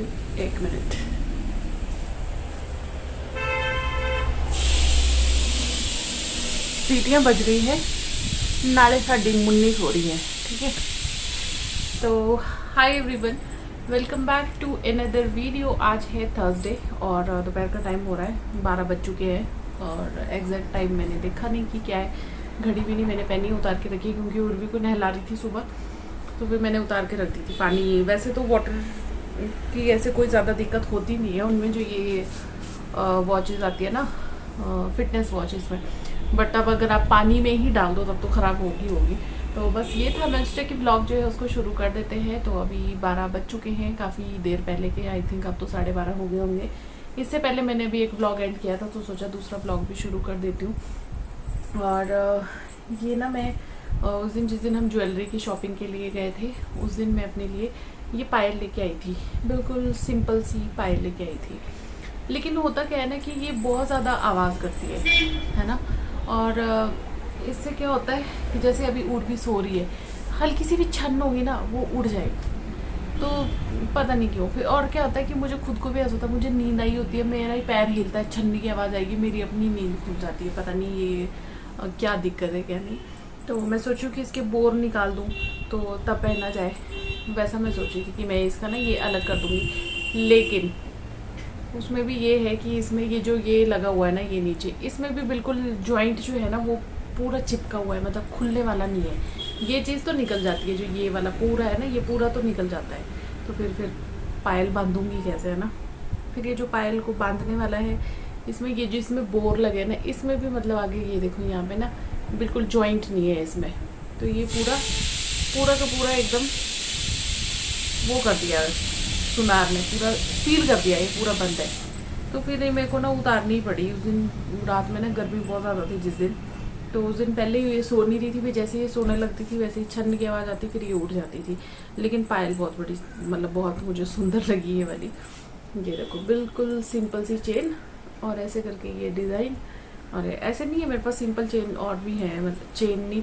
एक मिनट। सीटियाँ बज रही है, नाले साड़ी मुन्नी हो रही है। ठीक है, तो hi everyone, welcome back to another video. आज है थर्सडे और दोपहर का टाइम हो रहा है, 12 बज चुके हैं और एग्जैक्ट टाइम मैंने देखा नहीं कि क्या है। घड़ी भी नहीं मैंने पहनी, उतार के रखी क्योंकि उर्वी को नहला रही थी सुबह, तो फिर मैंने उतार के रख दी थी पानी। वैसे तो वाटर की ऐसे कोई ज़्यादा दिक्कत होती नहीं है उनमें, जो ये वॉचेस आती है ना, फिटनेस वॉचेस में, बट अब अगर आप पानी में ही डाल दो तब तो ख़राब होगी। तो बस ये था वेडनेसडे की ब्लॉग जो है उसको शुरू कर देते हैं। तो अभी 12 बज चुके हैं, काफ़ी देर पहले के, आई थिंक अब तो 12:30 हो गए होंगे। इससे पहले मैंने भी एक ब्लॉग एंड किया था, तो सोचा दूसरा ब्लॉग भी शुरू कर देती हूँ। और ये ना मैं उस दिन, जिस दिन हम ज्वेलरी की शॉपिंग के लिए गए थे, उस दिन मैं अपने लिए ये पायल लेके आई थी। बिल्कुल सिंपल सी पायल लेके आई थी, लेकिन होता क्या है ना कि ये बहुत ज़्यादा आवाज़ करती है ना। और इससे क्या होता है कि जैसे अभी उर्वी सो रही है, हल्की सी भी छन होगी ना वो उड़ जाएगी, तो पता नहीं क्यों। फिर और क्या होता है कि मुझे खुद को भी ऐसा होता है, मुझे नींद आई होती है, मेरा ही पैर हिलता है, छन्नी की आवाज़ आएगी, मेरी अपनी नींद खुल जाती है। पता नहीं ये क्या दिक्कत है क्या नहीं। तो मैं सोचूं कि इसके बोर निकाल दूं तो तब पहना जाए, वैसा मैं सोची थी कि मैं इसका ना ये अलग कर दूँगी। लेकिन उसमें भी ये है कि इसमें ये जो ये लगा हुआ है ना, ये नीचे इसमें भी बिल्कुल जॉइंट जो है ना वो पूरा चिपका हुआ है, मतलब खुलने वाला नहीं है। ये चीज़ तो निकल जाती है, जो ये वाला पूरा है ना, ये पूरा तो निकल जाता है। तो फिर पायल बांधूंगी कैसे, है ना। फिर ये जो पायल को बांधने वाला है, इसमें ये जो इसमें बोर लगे ना, इसमें भी मतलब आगे ये देखो यहाँ पे ना बिल्कुल जॉइंट नहीं है इसमें। तो ये पूरा का पूरा एकदम वो कर दिया है, सुनार ने पूरा सील कर दिया, ये पूरा बंद है। तो फिर ये मेरे को ना उतारनी ही पड़ी। उस दिन रात में ना गर्मी बहुत ज़्यादा थी जिस दिन, तो उस दिन पहले ये सो नहीं रही थी, फिर जैसे ये सोने लगती थी वैसे ही छन्न की आवाज़ आती, फिर ये उठ जाती थी। लेकिन पायल बहुत बड़ी, मतलब बहुत मुझे सुंदर लगी ये वाली। ये देखो बिल्कुल सिंपल सी चेन और ऐसे करके ये डिज़ाइन। और ऐसे नहीं है मेरे पास, सिंपल चेन और भी है, मतलब चेन नहीं,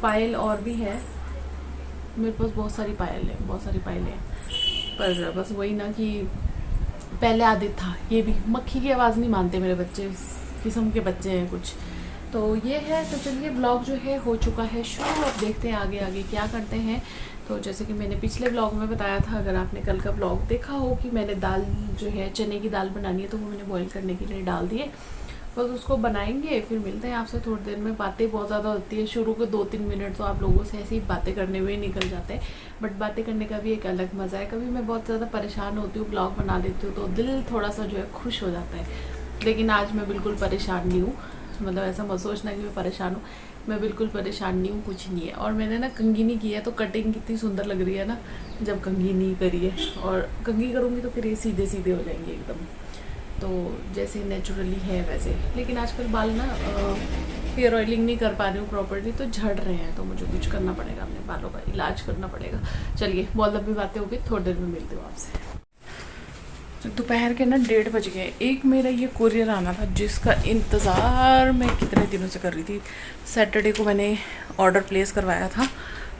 पायल और भी है मेरे पास। बहुत सारी पायल है, बहुत सारी पायलें हैं, पर बस वही ना कि पहले आदत था। ये भी मक्खी की आवाज़ नहीं मानते मेरे बच्चे, इस किस्म के बच्चे हैं कुछ। तो ये है। तो चलिए ब्लॉग जो है हो चुका है शुरू, अब देखते हैं आगे आगे क्या करते हैं। तो जैसे कि मैंने पिछले ब्लॉग में बताया था, अगर आपने कल का ब्लॉग देखा हो, कि मैंने दाल जो है चने की दाल बनानी है, तो वो मैंने बॉईल करने के लिए डाल दिए। बस उसको बनाएंगे, फिर मिलते हैं आपसे थोड़ी देर में। बातें बहुत ज़्यादा होती है, शुरू के 2-3 मिनट तो आप लोगों से ऐसे ही बातें करने में निकल जाते हैं, बट बातें करने का भी एक अलग मज़ा है। कभी मैं बहुत ज़्यादा परेशान होती हूँ, ब्लॉग बना लेती हूँ तो दिल थोड़ा सा जो है खुश हो जाता है। लेकिन आज मैं बिल्कुल परेशान नहीं हूँ, मतलब ऐसा मत सोचना कि मैं परेशान हूँ, मैं बिल्कुल परेशान नहीं हूँ, कुछ नहीं है। और मैंने ना कंघी नहीं की है, तो कटिंग कितनी सुंदर लग रही है ना जब कंघी नहीं करी है। और कंघी करूँगी तो फिर ये सीधे सीधे हो जाएंगे एकदम, तो जैसे नेचुरली है वैसे। लेकिन आजकल बाल ना हेयर ऑयलिंग नहीं कर पा रही हूँ प्रॉपर्ली, तो झड़ रहे हैं, तो मुझे कुछ करना पड़ेगा, अपने बालों का इलाज करना पड़ेगा। चलिए बहुत लंबी बातें होगी, थोड़ी देर में मिलती हूँ आपसे। तो दोपहर के ना 1:30 बज गए। एक मेरा ये कुरियर आना था जिसका इंतज़ार मैं कितने दिनों से कर रही थी। सैटरडे को मैंने ऑर्डर प्लेस करवाया था,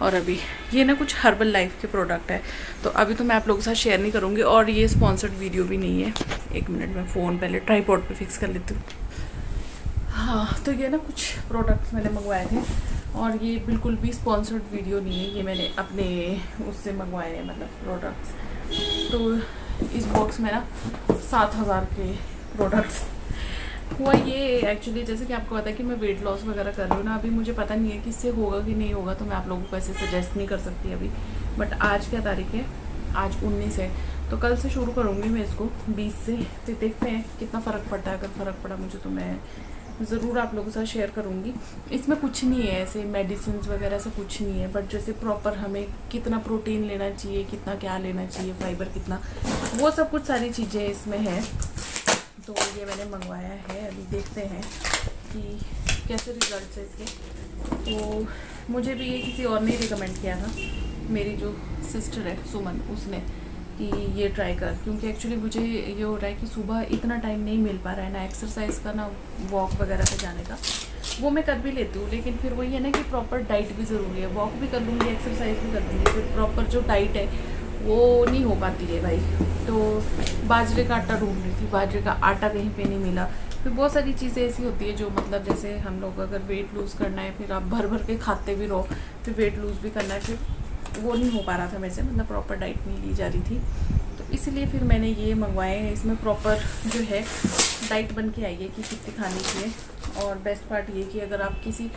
और अभी ये ना कुछ हर्बल लाइफ के प्रोडक्ट है, तो अभी तो मैं आप लोगों के साथ शेयर नहीं करूँगी, और ये स्पॉन्सर्ड वीडियो भी नहीं है। एक मिनट में फ़ोन पहले ट्राइपॉड पे फिक्स कर लेती हूँ। हाँ, तो ये ना कुछ प्रोडक्ट्स मैंने मंगवाए थे, और ये बिल्कुल भी स्पॉन्सर्ड वीडियो नहीं है, ये मैंने अपने उससे मंगवाए हैं, मतलब प्रोडक्ट्स। तो इस बॉक्स में ना 7,000 के प्रोडक्ट्स हुआ। ये एक्चुअली जैसे कि आपको पता है कि मैं वेट लॉस वगैरह कर रही हूँ ना, अभी मुझे पता नहीं है कि इससे होगा कि नहीं होगा, तो मैं आप लोगों को ऐसे सजेस्ट नहीं कर सकती अभी। बट आज क्या तारीख है, आज 19 है, तो कल से शुरू करूँगी मैं इसको 20 से। तो देखते हैं कितना फ़र्क पड़ता है। अगर फ़र्क पड़ा मुझे तो मैं ज़रूर आप लोगों के साथ शेयर करूँगी। इसमें कुछ नहीं है ऐसे मेडिसिन वगैरह ऐसा कुछ नहीं है, बट जैसे प्रॉपर हमें कितना प्रोटीन लेना चाहिए, कितना क्या लेना चाहिए, फाइबर कितना, वो सब कुछ सारी चीज़ें इसमें है। तो ये मैंने मंगवाया है, अभी देखते हैं कि कैसे रिजल्ट्स है इसके। तो मुझे भी ये किसी और ने रिकमेंड किया था, मेरी जो सिस्टर है सुमन, उसने, कि ये ट्राई कर, क्योंकि एक्चुअली मुझे ये हो रहा है कि सुबह इतना टाइम नहीं मिल पा रहा है ना एक्सरसाइज का, ना वॉक वगैरह पे जाने का। वो मैं कर भी लेती हूँ, लेकिन फिर वही है ना कि प्रॉपर डाइट भी ज़रूरी है। वॉक भी कर लूँगी, एक्सरसाइज भी कर लूँगी, फिर प्रॉपर जो डाइट है वो नहीं हो पाती है भाई। तो बाजरे का आटा ढूंढ रही थी, बाजरे का आटा कहीं पे नहीं मिला। फिर बहुत सारी चीज़ें ऐसी होती है जो मतलब जैसे हम लोग अगर वेट लूज़ करना है, फिर आप भर भर के खाते भी रहो, फिर वेट लूज़ भी करना है, फिर वो नहीं हो पा रहा था मेरे से, मतलब प्रॉपर डाइट नहीं ली जा रही थी। तो इसीलिए फिर मैंने ये मंगवाए हैं। इसमें प्रॉपर जो है डाइट बन के आई है कि कितनी खानी चाहिए। और बेस्ट पार्ट ये कि अगर आप किसी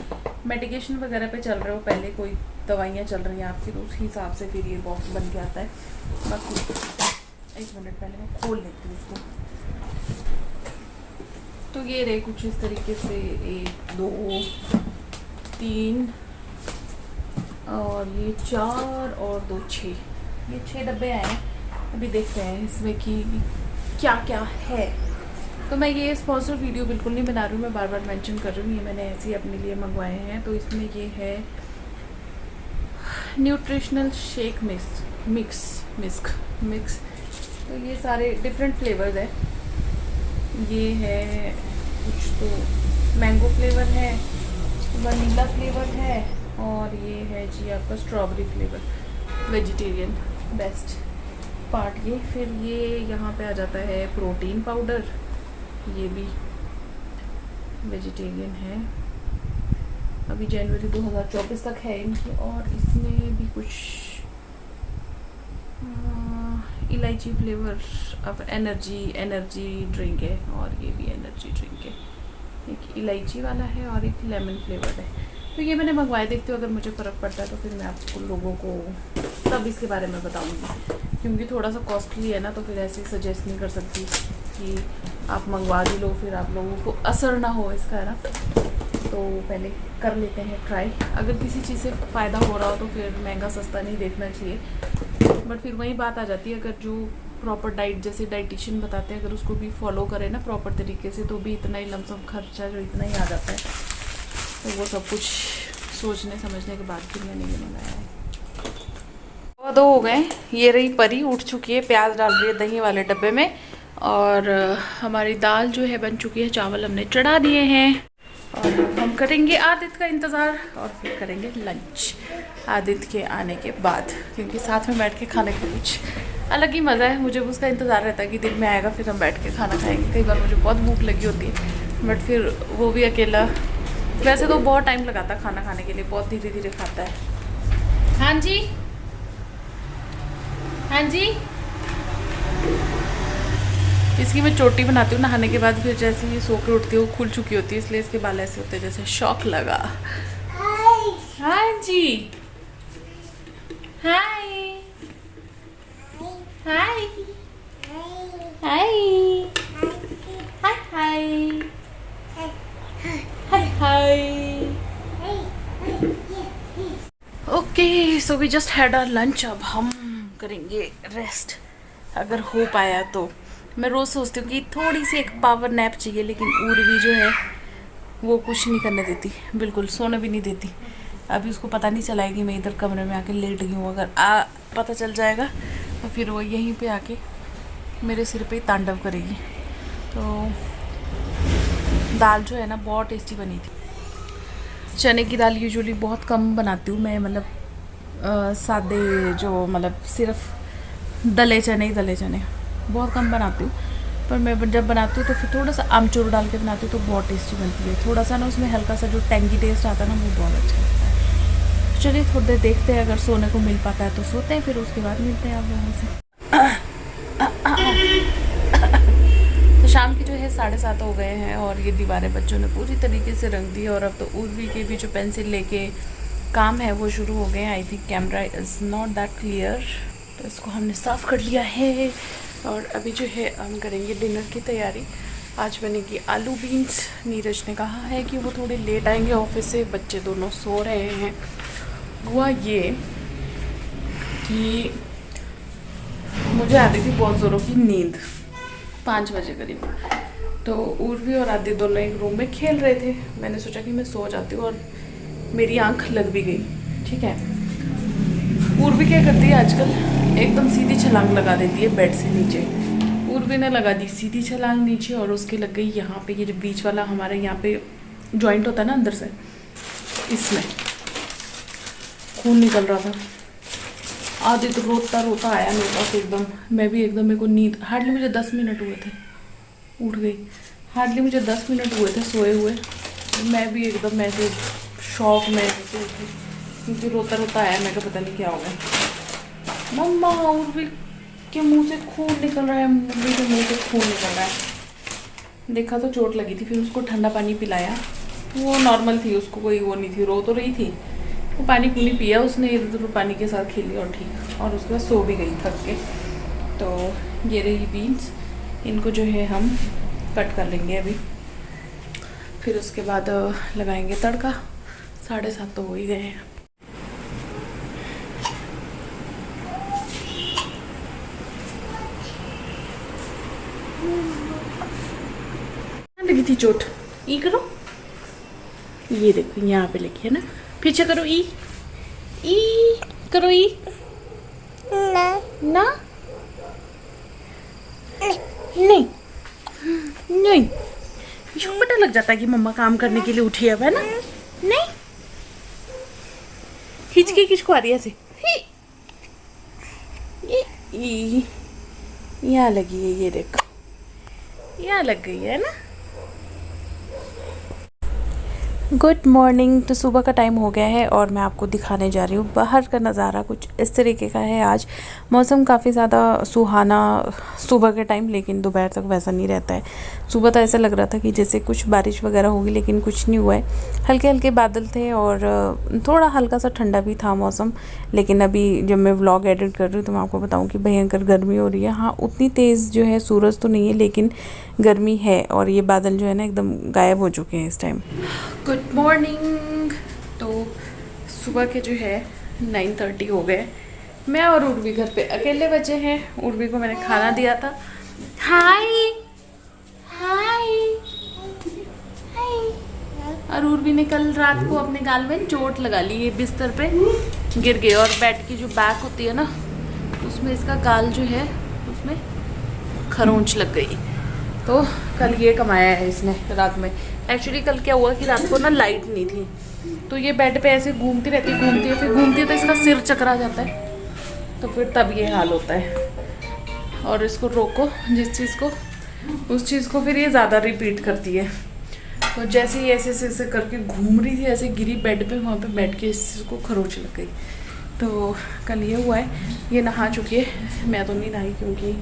मेडिकेशन वगैरह पे चल रहे हो, पहले कोई दवाइयाँ चल रही हैं आपकी, तो उस हिसाब से फिर ये बॉक्स बन के आता है। बाकी 1 मिनट पहले मैं खोल लेती हूँ उसको। तो ये रहे कुछ इस तरीके से 1 2 3 और ये 4 और 2 6, ये 6 डब्बे आए हैं। अभी देखते हैं इसमें कि क्या क्या है। तो मैं ये स्पॉन्सर वीडियो बिल्कुल नहीं बना रही हूँ, मैं बार बार मेंशन कर रही हूँ, ये मैंने ऐसे ही अपने लिए मंगवाए हैं। तो इसमें ये है न्यूट्रिशनल शेक मिक्स। तो ये सारे डिफरेंट फ्लेवर्स है। ये है कुछ तो मैंगो फ्लेवर है, वनीला फ्लेवर है, और ये है जी आपका strawberry flavour, vegetarian best part ये। फिर ये यहाँ पे आ जाता है प्रोटीन पाउडर, ये भी वेजिटेरियन है। अभी जनवरी 2024 तक है इनकी। और इसमें भी कुछ इलायची फ्लेवर अब एनर्जी ड्रिंक है, और ये भी एनर्जी ड्रिंक है। एक इलायची वाला है और एक लेमन फ्लेवर है। तो ये मैंने मंगवाए, देखते हो अगर मुझे फ़र्क पड़ता है तो फिर मैं आपको लोगों को तब इसके बारे में बताऊंगी, क्योंकि थोड़ा सा कॉस्टली है ना, तो फिर ऐसे सजेस्ट नहीं कर सकती कि आप मंगवा भी लो फिर आप लोगों को असर ना हो इसका, है ना। तो पहले कर लेते हैं ट्राई। अगर किसी चीज़ से फ़ायदा हो रहा हो तो फिर महंगा सस्ता नहीं देखना चाहिए। बट फिर वही बात आ जाती है, अगर जो प्रॉपर डाइट जैसे डाइटिशियन बताते हैं अगर उसको भी फॉलो करें ना प्रॉपर तरीके से, तो भी इतना ही लमसम खर्चा जो इतना ही आ जाता है। तो वो सब कुछ सोचने समझने के बाद फिर मैंने ये मंगाया है। दो हो गए। ये रही परी, उठ चुकी है, प्याज डाल रही है दही वाले डब्बे में। और हमारी दाल जो है बन चुकी है, चावल हमने चढ़ा दिए हैं। और हम करेंगे आदित्य का इंतज़ार और फिर करेंगे लंच आदित्य के आने के बाद, क्योंकि साथ में बैठ के खाने का कुछ अलग ही मज़ा है। मुझे उसका इंतज़ार रहता है कि दिन में आएगा फिर हम बैठ के खाना खाएंगे। कई बार मुझे बहुत भूख लगी होती है, बट फिर वो भी अकेला, वैसे तो बहुत टाइम लगाता है खाना खाने के लिए, बहुत धीरे धीरे खाता है। हाँ जी, हाँ जी। इसकी मैं चोटी बनाती हूँ नहाने के बाद, फिर जैसे ही सो के उठती हूँ खुल चुकी होती है, इसलिए इसके बाल ऐसे होते हैं जैसे शौक लगा। हाँ जी, hi hi hi hi hi hi. Okay, so we just had our lunch. अब हम करेंगे रेस्ट अगर हो पाया तो। मैं रोज़ सोचती हूँ कि थोड़ी सी एक पावर नैप चाहिए, लेकिन उर्वी जो है वो कुछ नहीं करने देती, बिल्कुल सोने भी नहीं देती। अभी उसको पता नहीं चला है कि मैं इधर कमरे में आके लेट गई हूँ। अगर पता चल जाएगा तो फिर वो यहीं पे आके मेरे सिर पे तांडव करेगी। तो दाल जो है ना बहुत टेस्टी बनी थी। चने की दाल यूजुअली बहुत कम बनाती हूँ मैं, मतलब सादे जो मतलब सिर्फ दले चने बहुत कम बनाती हूँ। पर मैं जब बनाती हूँ तो फिर थोड़ा सा आमचूर डाल के बनाती हूँ तो बहुत टेस्टी बनती है। थोड़ा सा ना उसमें हल्का सा जो टेंगी टेस्ट आता है ना, वो बहुत अच्छा लगता है। चलिए थोड़ी देर देखते हैं, अगर सोने को मिल पाता है तो सोते हैं, फिर उसके बाद मिलते हैं आप लोगों से। तो शाम की जो है 7:30 हो गए हैं और ये दीवारें बच्चों ने पूरी तरीके से रंग दी। और अब तो उर्वी के भी जो पेंसिल लेके काम है वो शुरू हो गए। I think camera is not that clear, तो इसको हमने साफ़ कर लिया है। और अभी जो है हम करेंगे डिनर की तैयारी। आज बनेगी आलू बीन्स। नीरज ने कहा है कि वो थोड़े लेट आएंगे ऑफिस से, बच्चे दोनों सो रहे हैं। हुआ ये कि मुझे आ रही थी बहुत ज़ोरों की नींद 5 बजे करीब। तो उर्वी और आदि दोनों एक रूम में खेल रहे थे। मैंने सोचा कि मैं सो जाती हूँ, और मेरी आंख लग भी गई। ठीक है, उर्वी क्या करती है आजकल, एकदम सीधी छलांग लगा देती है बेड से नीचे। उर्वी ने लगा दी सीधी छलांग नीचे, और उसके लग गई यहाँ पे, ये जो बीच वाला हमारे यहाँ पे जॉइंट होता है ना अंदर से, इसमें खून निकल रहा था। आदित रोता रोता आया मेरे पास एकदम। मैं भी एकदम, मेरे को नींद हार्डली मुझे 10 मिनट हुए थे, उठ गई। हार्डली मुझे 10 मिनट हुए थे सोए हुए, मैं भी एकदम ऐसे शॉक में ऐसे उठी क्योंकि रोता रोता आया। मैं पता नहीं क्या हो गया। मम्मा उर्वी के मुंह से खून निकल रहा है, मुर्गी के मुंह से खून निकल रहा है। देखा तो चोट लगी थी, फिर उसको ठंडा पानी पिलाया, वो नॉर्मल थी, उसको कोई वो नहीं थी, रो तो रही थी। वो पानी पूनी पिया उसने, इधर उधर पानी के साथ खेली और ठीक, और उसके बाद सो भी गई थक के। तो ये रही बीन्स, इनको जो है हम कट कर लेंगे अभी, फिर उसके बाद लगाएंगे तड़का। 7:30 तो हो ही गए हैं। लगी थी चोट, ई करो, ये देखो यहाँ पे लिखी है ना, पीछे करो, ई करो, ई ना नहीं नहीं, यूं पता लग जाता है कि मम्मा काम करने के लिए उठी है ना। नहीं खिंचके किसको आ रही है ऐसे, यहाँ लगी है, ये देखो यहाँ लग गई है ना। Good morning. तो सुबह का टाइम हो गया है और मैं आपको दिखाने जा रही हूँ बाहर का नज़ारा। कुछ इस तरीके का है आज। मौसम काफ़ी ज़्यादा सुहाना सुबह के टाइम, लेकिन दोपहर तक वैसा नहीं रहता है। सुबह तो ऐसा लग रहा था कि जैसे कुछ बारिश वगैरह होगी, लेकिन कुछ नहीं हुआ है। हल्के हल्के बादल थे और थोड़ा हल्का सा ठंडा भी था मौसम। लेकिन अभी जब मैं व्लॉग एडिट कर रही हूँ तो मैं आपको बताऊँ कि भयंकर गर्मी हो रही है। हाँ, उतनी तेज़ जो है सूरज तो नहीं है, लेकिन गर्मी है, और ये बादल जो है ना एकदम गायब हो चुके हैं इस टाइम। Good morning. तो सुबह के जो है 9:30 हो गए। मैं और उर्वी घर पे अकेले बचे हैं। उर्वी को मैंने खाना दिया था। हाय हाय हाय। और उर्वी ने कल रात को अपने गाल में चोट लगा ली, ये बिस्तर पे गिर गए, और बेड की जो बैक होती है ना उसमें इसका गाल जो है उसमें खरोंच लग गई। तो कल ये कमाया है इसने रात में। एक्चुअली कल क्या हुआ कि रात को ना लाइट नहीं थी, तो ये बेड पे ऐसे घूमती रहती, घूमती है, फिर घूमती है तो इसका सिर चकरा जाता है, तो फिर तब ये हाल होता है। और इसको रोको जिस चीज़ को, उस चीज़ को फिर ये ज़्यादा रिपीट करती है। तो जैसे ही ऐसे ऐसे करके घूम रही थी, ऐसे गिरी बेड पे, वहाँ पे बैठ के इस चीज़ को खरोच लग गई। तो कल ये हुआ है। ये नहा चुकी है, मैं तो नहीं नहाई क्योंकि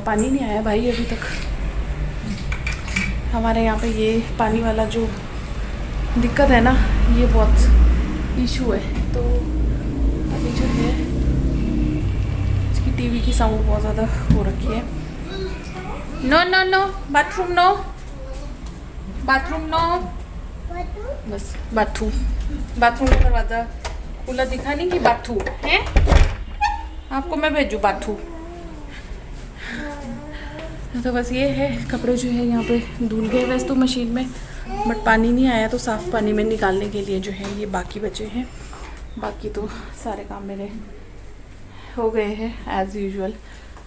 पानी नहीं आया भाई अभी तक। हमारे यहाँ पे ये पानी वाला जो दिक्कत है ना, ये बहुत इशू है। तो अभी जो है इसकी टीवी की साउंड बहुत ज़्यादा हो रखी है। No no no, bathroom no, bathroom no, बस बाथरूम, बाथरूम का दरवाज़ा खुला दिखा नहीं कि बाथरूम है। आपको मैं भेजूँ बाथरूम। तो बस ये है, कपड़े जो है यहाँ पे धुल गए वैसे तो मशीन में, बट पानी नहीं आया, तो साफ़ पानी में निकालने के लिए जो है ये बाकी बचे हैं। बाकी तो सारे काम मेरे हो गए हैं एज़ यूजुअल,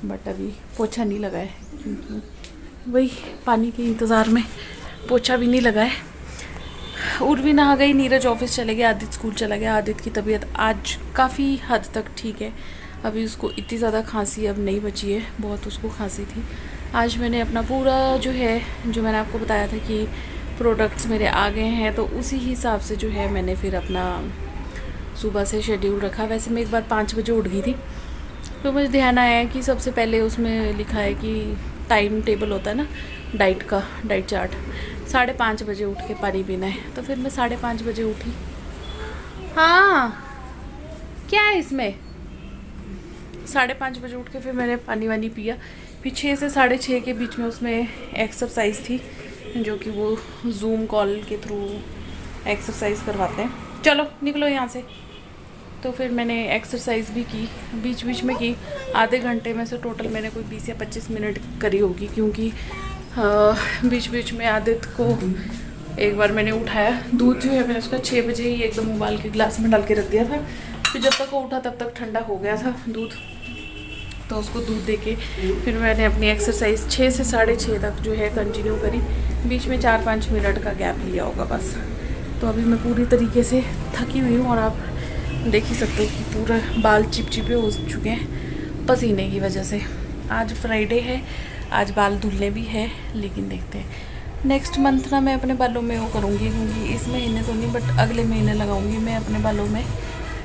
बट अभी पोछा नहीं लगा है क्योंकि वही पानी के इंतज़ार में पोछा भी नहीं लगा है। उर्वी नहा गई, नीरज ऑफिस चले गए, आदित्य स्कूल चला गया। आदित्य की तबीयत आज काफ़ी हद तक ठीक है। अभी उसको इतनी ज़्यादा खांसी अब नहीं बची है, बहुत उसको खांसी थी। आज मैंने अपना पूरा जो है, जो मैंने आपको बताया था कि प्रोडक्ट्स मेरे आ गए हैं, तो उसी हिसाब से जो है मैंने फिर अपना सुबह से शेड्यूल रखा। वैसे मैं एक बार 5 बजे उठ गई थी, तो मुझे ध्यान आया कि सबसे पहले उसमें लिखा है कि टाइम टेबल होता है ना डाइट का, डाइट चार्ट, 5:30 बजे उठ के पानी पीना है। तो फिर मैं 5:30 बजे उठी। हाँ क्या है इसमें, 5:30 बजे उठ के फिर मैंने पानी वानी पिया। फिर 6 से 6:30 के बीच में उसमें एक्सरसाइज थी, जो कि वो जूम कॉल के थ्रू एक्सरसाइज करवाते हैं। चलो निकलो यहाँ से। तो फिर मैंने एक्सरसाइज भी की, बीच बीच में की। आधे घंटे में से टोटल मैंने कोई 20 या 25 मिनट करी होगी, क्योंकि बीच बीच में आदित्य को एक बार मैंने उठाया। दूध जो है मैंने उसका 6 बजे ही एकदम उबाल के गिलास में डाल के रख दिया था, फिर जब तक वो उठा तब तक ठंडा हो गया था दूध। तो उसको दूध देके फिर मैंने अपनी एक्सरसाइज 6 से 6:30 तक जो है कंटिन्यू करी। बीच में 4-5 मिनट का गैप लिया होगा बस। तो अभी मैं पूरी तरीके से थकी हुई हूँ और आप देख ही सकते हो कि पूरा बाल चिपचिपे हो चुके हैं पसीने की वजह से। आज फ्राइडे है, आज बाल धुलने भी है, लेकिन देखते हैं नेक्स्ट मंथ ना मैं अपने बालों में वो करूँगी, क्योंकि इस महीने तो नहीं बट अगले महीने लगाऊंगी मैं अपने बालों में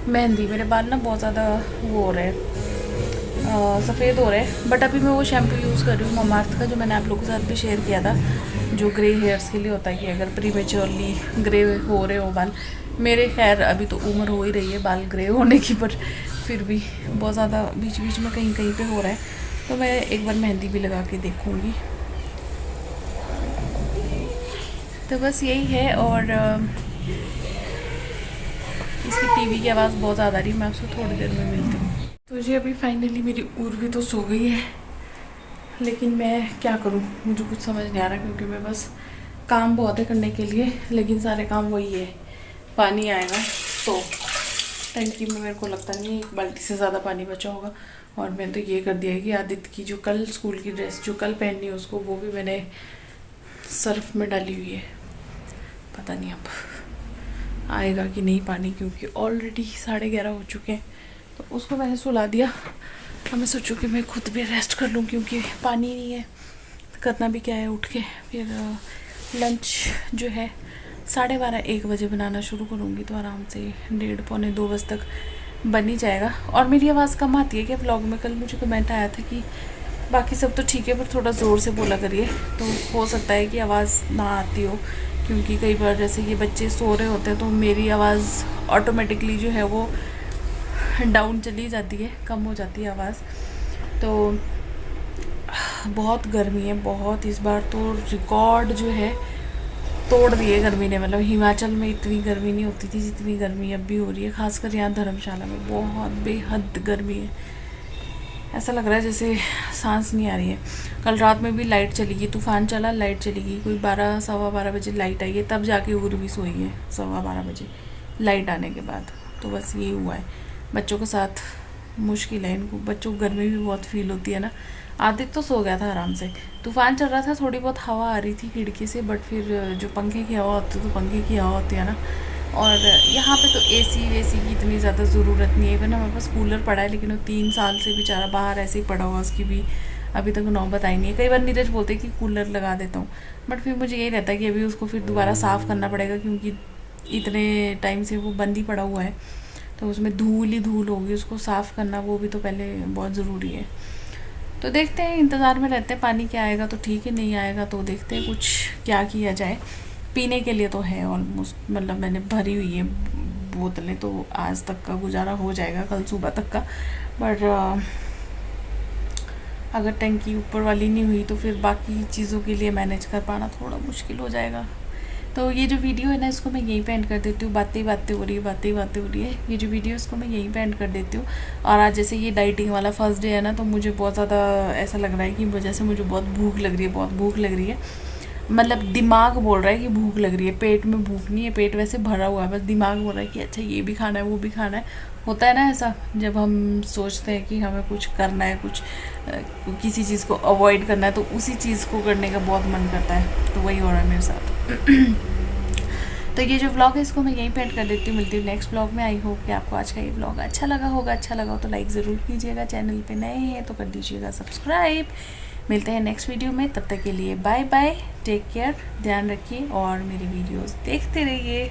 मेहंदी। मेरे बाल ना बहुत ज़्यादा वो हो रहे हैं, सफ़ेद हो रहे हैं। बट अभी मैं वो शैम्पू यूज़ कर रही हूँ ममाअर्थ का, जो मैंने आप लोगों के साथ भी शेयर किया था, जो ग्रे हेयर्स के लिए होता है कि अगर प्रीमेच्योरली ग्रे हो रहे हो बाल। मेरे खैर अभी तो उम्र हो ही रही है बाल ग्रे होने की, पर फिर भी बहुत ज़्यादा बीच बीच में कहीं कहीं पे हो रहा है, तो मैं एक बार मेहंदी भी लगा के देखूँगी। तो बस यही है। और इसकी टीवी की आवाज़ बहुत ज़्यादा आ रही है, मैं आपसे थोड़ी देर में मिलती हूँ। तो जी अभी फाइनली मेरी उर्वी तो सो गई है, लेकिन मैं क्या करूँ, मुझे कुछ समझ नहीं आ रहा, क्योंकि मैं बस काम बहुत है करने के लिए, लेकिन सारे काम वही है। पानी आएगा तो टंकी में मेरे को लगता नहीं है 1 बाल्टी से ज़्यादा पानी बचा होगा। और मैंने तो ये कर दिया है कि आदित्य की जो कल स्कूल की ड्रेस जो कल पहननी है उसको, वो भी मैंने सर्फ में डाली हुई है। पता नहीं अब आएगा कि नहीं पानी, क्योंकि ऑलरेडी 11:30 हो चुके हैं। तो उसको मैंने सुला दिया। अब मैं सोचूं कि मैं खुद भी रेस्ट कर लूँ, क्योंकि पानी नहीं है, करना भी क्या है उठ के। फिर लंच जो है 12:30-1 बजे बनाना शुरू करूँगी, तो आराम से 1:30 पौने 2 बजे तक बन ही जाएगा। और मेरी आवाज़ कम आती है क्या व्लॉग में? कल मुझे कमेंट आया था कि बाकी सब तो ठीक है पर थोड़ा ज़ोर से बोला करिए, तो हो सकता है कि आवाज़ ना आती हो, क्योंकि कई बार जैसे ये बच्चे सो रहे होते हैं तो मेरी आवाज़ ऑटोमेटिकली जो है वो डाउन चली जाती है, कम हो जाती है आवाज़। तो बहुत गर्मी है, बहुत। इस बार तो रिकॉर्ड जो है तोड़ दिए गर्मी ने। मतलब हिमाचल में इतनी गर्मी नहीं होती थी जितनी गर्मी अब भी हो रही है, खासकर यहाँ धर्मशाला में बहुत बेहद गर्मी है। ऐसा लग रहा है जैसे सांस नहीं आ रही है। कल रात में भी लाइट चली गई, तूफ़ान चला, लाइट चली गई, कोई 12-12:15 बजे लाइट आई है, तब जाके उर्वी सोई है 12:15 बजे लाइट आने के बाद। तो बस ये हुआ है। बच्चों के साथ मुश्किल है, इनको बच्चों को गर्मी भी बहुत फील होती है ना। आदित्य तो सो गया था आराम से, तूफ़ान चल रहा था, थोड़ी बहुत हवा आ रही थी खिड़की से, बट फिर जो पंखे की हवा होती है तो पंखे की हवा होती है ना। और यहाँ पे तो एसी वेसी की इतनी ज़्यादा ज़रूरत नहीं है। इवन हमारे पास कूलर पड़ा है, लेकिन वो 3 साल से बेचारा बाहर ऐसे ही पड़ा हुआ, उसकी भी अभी तक नौबत आई नहीं है। कई बार नीरज बोलते हैं कि कूलर लगा देता हूँ, बट फिर मुझे यही रहता है कि अभी उसको फिर दोबारा साफ़ करना पड़ेगा, क्योंकि इतने टाइम से वो बंद ही पड़ा हुआ है, तो उसमें धूल ही धूल होगी, उसको साफ़ करना वो भी तो पहले बहुत ज़रूरी है। तो देखते हैं, इंतज़ार में रहते हैं, पानी क्या आएगा तो ठीक है, नहीं आएगा तो देखते हैं कुछ क्या किया जाए। पीने के लिए तो है ऑलमोस्ट, मतलब मैंने भरी हुई है बोतलें, तो आज तक का गुजारा हो जाएगा, कल सुबह तक का। बट अगर टंकी ऊपर वाली नहीं हुई तो फिर बाकी चीज़ों के लिए मैनेज कर पाना थोड़ा मुश्किल हो जाएगा। तो ये जो वीडियो है ना, इसको मैं यहीं पे एंड कर देती हूँ। बातें हो रही है। ये जो वीडियो इसको मैं यहीं पे एंड कर देती हूँ। और आज जैसे ये डाइटिंग वाला फर्स्ट डे है ना, तो मुझे बहुत ज़्यादा ऐसा लग रहा है कि जैसे मुझे बहुत भूख लग रही है, मतलब दिमाग बोल रहा है कि भूख लग रही है, पेट में भूख नहीं है, पेट वैसे भरा हुआ है, बस दिमाग बोल रहा है कि अच्छा ये भी खाना है, वो भी खाना है। होता है ना ऐसा, जब हम सोचते हैं कि हमें कुछ करना है, कुछ किसी चीज़ को अवॉइड करना है, तो उसी चीज़ को करने का बहुत मन करता है। तो वही हो रहा है मेरे साथ। तो ये जो व्लॉग है इसको मैं यहीं पे एंड कर देती हूँ। मिलती हूँ नेक्स्ट व्लॉग में। आई होप कि आपको आज का ये व्लॉग अच्छा लगा होगा। अच्छा लगा हो तो लाइक ज़रूर कीजिएगा, चैनल पे नए हैं तो कर दीजिएगा सब्सक्राइब। मिलते हैं नेक्स्ट वीडियो में, तब तक के लिए बाय बाय, टेक केयर, ध्यान रखिए और मेरी वीडियोस देखते रहिए।